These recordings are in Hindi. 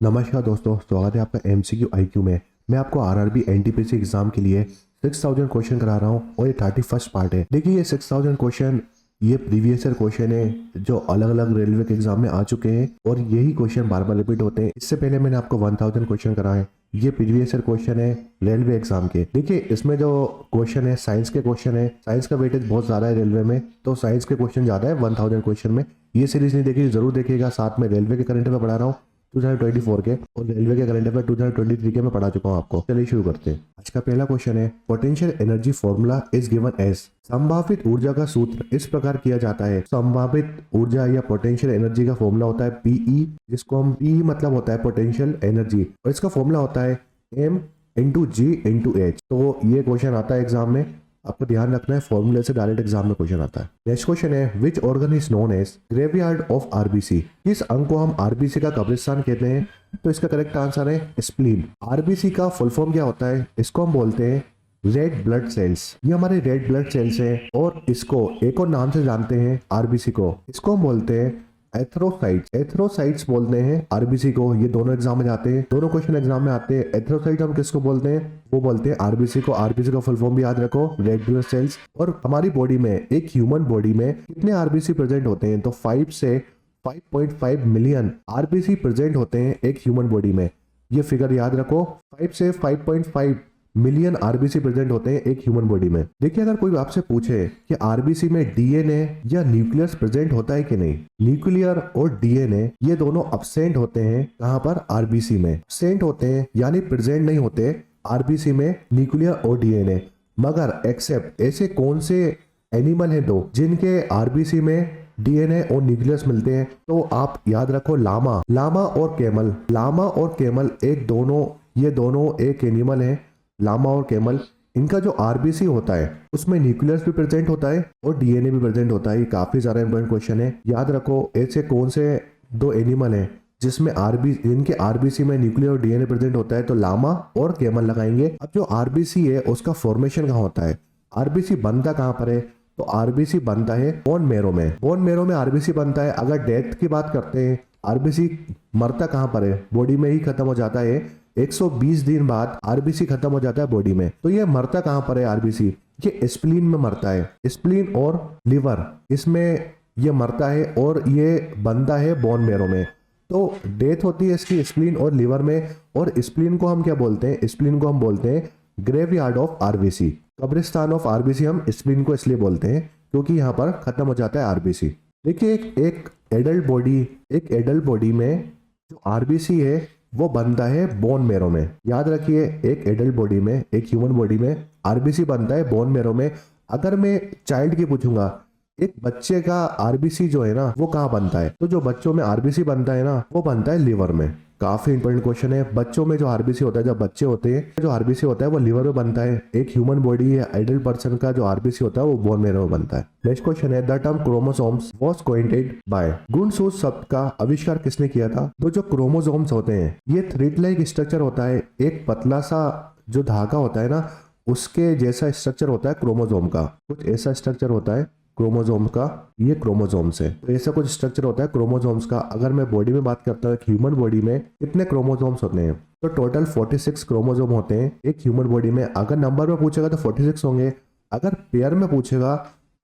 नमस्कार दोस्तों, स्वागत है आपका एमसीक्यू आईक्यू में। मैं आपको आरआरबी एनटीपीसी एग्जाम के लिए 6000 क्वेश्चन करा रहा हूँ और ये 31st पार्ट है। देखिए, ये 6000 क्वेश्चन ये प्रीवियस ईयर क्वेश्चन है जो अलग अलग रेलवे के एग्जाम में आ चुके हैं और यही क्वेश्चन बार बार रिपीट होते हैं। इससे पहले मैंने आपको 1000 क्वेश्चन कराए। ये प्रीवियस ईयर क्वेश्चन है रेलवे एग्जाम के। देखिए, इसमें जो क्वेश्चन है साइंस के क्वेश्चन है। साइंस का वेटेज बहुत ज्यादा है रेलवे में, तो साइंस के क्वेश्चन ज्यादा है 1000 क्वेश्चन में। ये सीरीज नहीं देखी जरूर देखिएगा। साथ में रेलवे के करंट में पढ़ा रहा हूँ 2024 के और रेलवे के करंट अफेयर 2023 के मैं पढ़ा चुका हूँ आपको। चलिए शुरू करते हैं। आज का पहला क्वेश्चन है, potential energy formula is given as. संभावित ऊर्जा का सूत्र इस प्रकार किया जाता है। संभावित ऊर्जा या पोटेंशियल एनर्जी का फॉर्मूला होता है पीई, जिसको हम पीई मतलब होता है पोटेंशियल एनर्जी, और इसका फॉर्मूला होता है एम इंटू जी इंटू एच। तो ये क्वेश्चन आता है एग्जाम में, आपको ध्यान रखना है, फॉर्मूले से डायरेक्ट एग्जाम में क्वेश्चन आता है। नेक्स्ट क्वेश्चन है, which organ is known as graveyard of RBC. किस अंग को हम आरबीसी का कब्रिस्तान कहते हैं? तो इसका करेक्ट आंसर है स्प्लीन। आरबीसी का फुल फॉर्म क्या होता है? इसको हम बोलते हैं रेड ब्लड सेल्स। ये हमारे रेड ब्लड सेल्स हैं और इसको एक और नाम से जानते हैं आरबीसी को। इसको हम बोलते हैं एथ्रोसाइट्स। एथ्रोसाइट्स बोलते हैं आरबीसी को। ये दोनों एग्जाम में जाते हैं, दोनों क्वेश्चन एग्जाम में आते हैं। एथ्रोसाइट हम किसको बोलते हैं? वो बोलते हैं आरबीसी को। आरबीसी का फुल फॉर्म भी याद रखो, रेड ब्लड सेल्स। और हमारी बॉडी में, एक ह्यूमन बॉडी में कितने आरबीसी प्रेजेंट होते हैं? तो 5 से 5.5 मिलियन आरबीसी प्रेजेंट होते हैं एक ह्यूमन बॉडी में। ये फिगर याद रखो, 5 से 5.5 मिलियन आरबीसी प्रेजेंट होते हैं एक ह्यूमन बॉडी में। देखिए, अगर कोई आपसे पूछे कि आरबीसी में डीएनए या न्यूक्लियस प्रेजेंट होता है कि नहीं, न्यूक्लियर और डीएनए ये दोनों अब्सेंट होते हैं। कहां पर? आरबीसी में अब्सेंट होते हैं, यानी प्रेजेंट नहीं होते आरबीसी में न्यूक्लियर और डीएनए। मगर एक्सेप्ट ऐसे कौन से एनिमल हैं दो जिनके आरबीसी में डीएनए और न्यूक्लियस मिलते हैं? तो आप याद रखो, लामा लामा और कैमल। लामा और कैमल ये दोनों एक एनिमल है। लामा और कैमल, इनका जो आरबीसी होता है उसमें न्यूक्लियस भी प्रेजेंट होता है और डीएनए भी प्रेजेंट होता है। ये काफी ज्यादा इंपॉर्टेंट क्वेश्चन है, याद रखो। ऐसे कौन से दो एनिमल हैं जिसमें इनके आरबीसी में न्यूक्लियर और डीएनए प्रेजेंट होता है? तो लामा और कैमल लगाएंगे। अब जो आरबीसी है उसका फॉर्मेशन कहाँ होता है? आरबीसी बनता कहाँ पर है? तो आरबीसी बनता है बोन मैरो में। बोन मैरो में आरबीसी बनता है। अगर डेथ की बात करते हैं, आरबीसी मरता कहाँ पर है? बॉडी में ही खत्म हो जाता है। 120 दिन बाद आरबीसी खत्म हो जाता है बॉडी में। तो ये मरता कहां पर है आरबीसी? ये स्प्लीन में मरता है। स्प्लीन और लिवर, इसमें ये मरता है और ये बनता है बोन मैरो में। तो डेथ होती है इसकी स्प्लीन और लिवर में। और स्प्लीन को हम क्या बोलते हैं? स्प्लीन को हम बोलते हैं ग्रेवयार्ड ऑफ आरबीसी, कब्रिस्तान ऑफ आरबीसी। हम स्प्लीन को इसलिए बोलते हैं क्योंकि यहाँ पर खत्म हो जाता है आरबीसी। देखिए, एक एडल्ट बॉडी में जो आरबीसी है वो बनता है बोन मैरो में। याद रखिए, एक एडल्ट बॉडी में, एक ह्यूमन बॉडी में आरबीसी बनता है बोन मैरो में। अगर मैं चाइल्ड की पूछूंगा, एक बच्चे का आरबीसी जो है ना वो कहाँ बनता है? तो जो बच्चों में आरबीसी बनता है ना वो बनता है लिवर में। काफी इंपॉर्टेंट क्वेश्चन है। बच्चों में जो आरबीसी होता है, जब बच्चे होते हैं, जो आरबीसी होता है वो लिवर में बनता है। एक ह्यूमन बॉडी या एडल्ट पर्सन का जो आरबीसी होता है वो बोन मैरो में बनता है। नेक्स्ट क्वेश्चन है, the term chromosomes was coined by. गुणसूत्र शब्द का आविष्कार किसने किया था? तो जो क्रोमोसोम्स होते हैं ये थ्रेड लाइक स्ट्रक्चर होता है। एक पतला सा जो धागा होता है ना उसके जैसा स्ट्रक्चर होता है क्रोमोसोम का। कुछ ऐसा स्ट्रक्चर होता है क्रोमोसोम का, ये क्रोमोसोम्स है। तो ऐसा कुछ स्ट्रक्चर होता है क्रोमोसोम्स का। अगर मैं बॉडी में बात करता हूँ, ह्यूमन बॉडी में कितने क्रोमोसोम्स होते हैं? तो टोटल 46 क्रोमोसोम होते हैं एक ह्यूमन बॉडी में। अगर नंबर में पूछेगा तो 46 होंगे, अगर पेयर में पूछेगा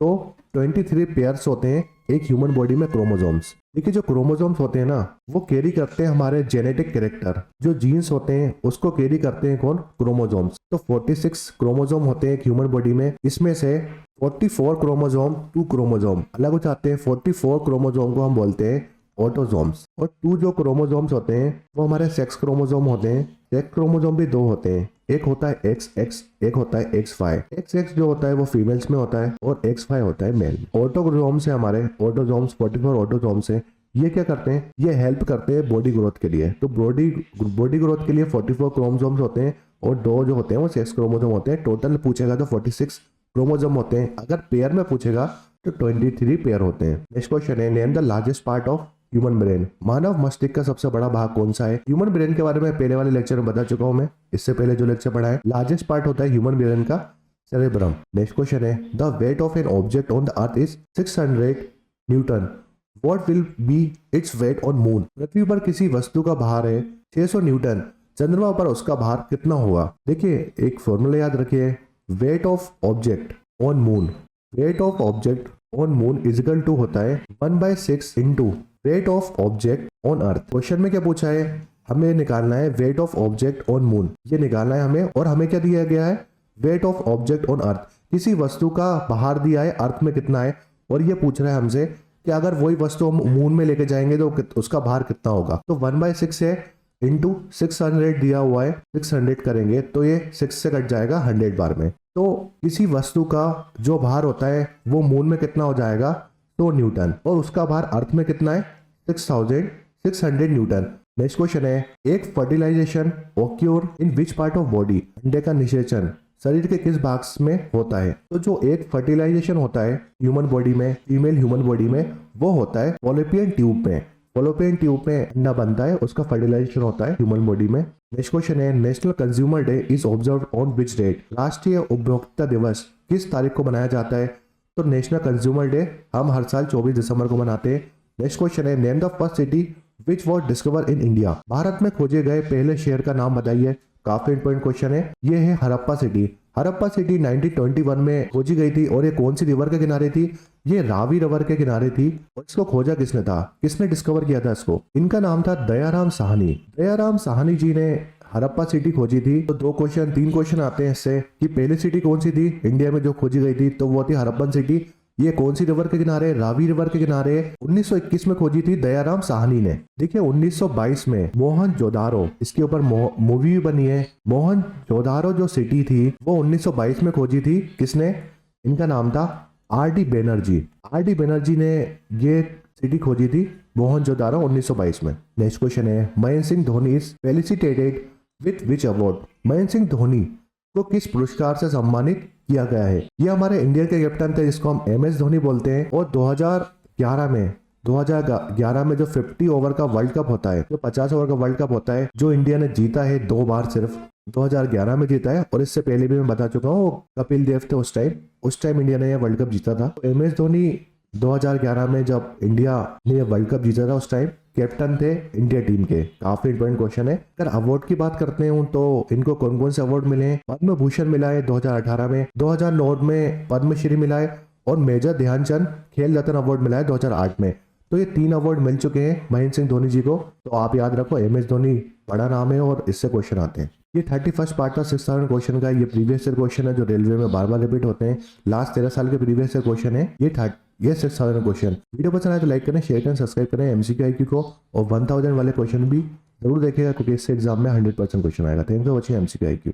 तो 23 पेयर्स होते हैं एक ह्यूमन बॉडी में क्रोमोसोम्स। देखिए, जो क्रोमोसोम्स होते हैं ना वो कैरी करते हैं हमारे जेनेटिक कैरेक्टर। जो जीन्स होते हैं उसको कैरी करते हैं कौन? क्रोमोसोम्स। तो 46 क्रोमोसोम होते हैं एक ह्यूमन बॉडी में। इसमें से 44 क्रोमोसोम 2 क्रोमोसोम अलग हो जाते हैं। 44 क्रोमोसोम को हम बोलते हैं ऑटोसोम्स। और 2 जो क्रोमोसोम्स होते हैं वो हमारे सेक्स क्रोमोसोम होते हैं। सेक्स क्रोमोसोम भी 2 होते हैं, एक होता है XX, एक होता है XY। XX जो होता है वो फीमेल्स में होता है और XY होता है मेल। ऑटोसोम्स है हमारे, ऑटोसोम्स 44 ऑटोसोम्स है। ये क्या करते हैं? ये हेल्प करते हैं बॉडी ग्रोथ के लिए। तो बॉडी ग्रोथ के लिए 44 क्रोमोसोम्स होते हैं और 2 जो होते हैं वो सेक्स क्रोमोसोम होते हैं। टोटल पूछेगा तो 46 क्रोमोसोम होते हैं। अगर पेयर में पूछेगा तो 23 पेयर होते हैं। नेक्स्ट क्वेश्चन है, name the largest part of human brain. मानव मस्तिष्क का सबसे बड़ा भाग कौन सा है? ह्यूमन ब्रेन के बारे में पहले वाले लेक्चर में बता चुका हूं मैं, इससे पहले जो लेक्चर पढ़ा है। लार्जेस्ट पार्ट होता है ह्यूमन ब्रेन का सेरेब्रम। नेक्स्ट क्वेश्चन है, the weight of an object on the earth is 600 newton. What will be its weight on moon. पृथ्वी पर किसी वस्तु का भार है 600 न्यूटन, चंद्रमा पर उसका भार कितना होगा। देखिए एक फॉर्मूला याद रखिए, weight of object on moon, weight of object on moon is equal to होता है 1/6 into weight of object on earth. Question में क्या पूछा है, हमें निकालना है weight of object on moon, ये निकालना है हमें। और हमें क्या दिया गया है, वेट ऑफ ऑब्जेक्ट ऑन अर्थ, किसी वस्तु का भार दिया है अर्थ में कितना है, और ये पूछ रहा है हमसे कि अगर वही वस्तु हम मून में लेके जाएंगे तो उसका भार कितना होगा। तो 1/6 है इंटू 600 दिया हुआ है, 600 करेंगे तो ये 6 से कट जाएगा 100 बार में। तो किसी वस्तु का जो भार होता है वो मून में कितना हो जाएगा 100 न्यूटन, और उसका भार अर्थ में कितना है 6600 न्यूटन। नेक्स्ट क्वेश्चन है, egg fertilisation occur in which part of body. अंडे का निषेचन शरीर के किस भाग में होता है। तो जो एक फर्टिलाइजेशन होता है ह्यूमन बॉडी में, फीमेल ह्यूमन बॉडी में, वो होता है फॉलोपियन ट्यूब में। फॉलोपियन ट्यूब में अंडा बनता है, उसका फर्टिलाइजेशन होता है ह्यूमन बॉडी में। नेक्स्ट क्वेश्चन है, national consumer day is observe on which date. राष्ट्रीय उपभोक्ता दिवस किस तारीख को मनाया जाता है। तो नेशनल कंज्यूमर डे हम हर साल 24 दिसंबर को मनाते हैं। नेक्स्ट क्वेश्चन है, name the first city which was discover in India. Bharat में खोजे गए पहले शहर का नाम बताइए। काफी इंपॉर्टेंट क्वेश्चन है, ये है हड़प्पा सिटी। हड़प्पा सिटी 1921 में खोजी गई थी, और ये कौन सी रिवर के किनारे थी, ये रावी रिवर के किनारे थी। और इसको खोजा किसने था, किसने डिस्कवर किया था इसको, इनका नाम था दयाराम साहनी। दयाराम साहनी जी ने हड़प्पा सिटी खोजी थी। तो 3 क्वेश्चन आते हैं इससे कि पहली सिटी कौन सी थी इंडिया में जो खोजी गई थी, तो वो थी हड़प्पन सिटी। ये कौन सी रिवर के किनारे, रावी रिवर के किनारे 1921 में खोजी थी दयाराम साहनी ने। देखिए 1922 में मोहनजोदारो, इसके ऊपर मूवी भी बनी है। मोहनजोदारो जो सिटी थी वो 1922 में खोजी थी, किसने, इनका नाम था R.D. बैनर्जी। R.D. बैनर्जी ने ये सिटी खोजी थी मोहनजोदारो 1922 में। नेक्स्ट क्वेश्चन है, Mahendra Singh Dhoni is felicitated with which award. Mahendra Singh Dhoni को किस पुरस्कार से सम्मानित किया गया है। ये हमारे इंडिया के कैप्टन थे जिसको हम MS धोनी बोलते हैं। और 2011 में जो 50 ओवर का वर्ल्ड कप होता है, जो 50 ओवर का वर्ल्ड कप होता है, जो इंडिया ने जीता है 2 बार सिर्फ, 2011 में जीता है। और इससे पहले भी मैं बता चुका हूँ, कपिल देव थे उस टाइम इंडिया ने यह वर्ल्ड कप जीता था। तो MS धोनी 2011 में जब इंडिया ने वर्ल्ड कप जीता था उस टाइम कैप्टन थे इंडिया टीम के। काफी इंपॉर्टेंट क्वेश्चन है। अगर अवार्ड की बात करते हैं तो इनको कौन कौन से अवार्ड मिले हैं। पद्म भूषण मिला है 2018 में, 2009 में पद्मश्री मिला है, और मेजर ध्यानचंद खेल रत्न अवार्ड मिला है 2008 में। तो ये 3 अवार्ड मिल चुके हैं महेंद्र सिंह धोनी जी को। तो आप याद रखो MS धोनी बड़ा नाम है और इससे क्वेश्चन आते हैं। ये 31st पार्ट था 6000 क्वेश्चन का। ये प्रीवियस ईयर क्वेश्चन है जो रेलवे में बार बार रिपीट होते हैं। लास्ट 13 साल के प्रीवियस ईयर क्वेश्चन है ये 6000 क्वेश्चन। वीडियो पसंद आए तो लाइक करें, शेयर करें, सब्सक्राइब करें MCQ IQ को, और 1000 वाले क्वेश्चन भी जरूर देखेगा क्योंकि इससे एग्जाम में 100% क्वेश्चन आएगा। Thank you for watching MCQ IQ।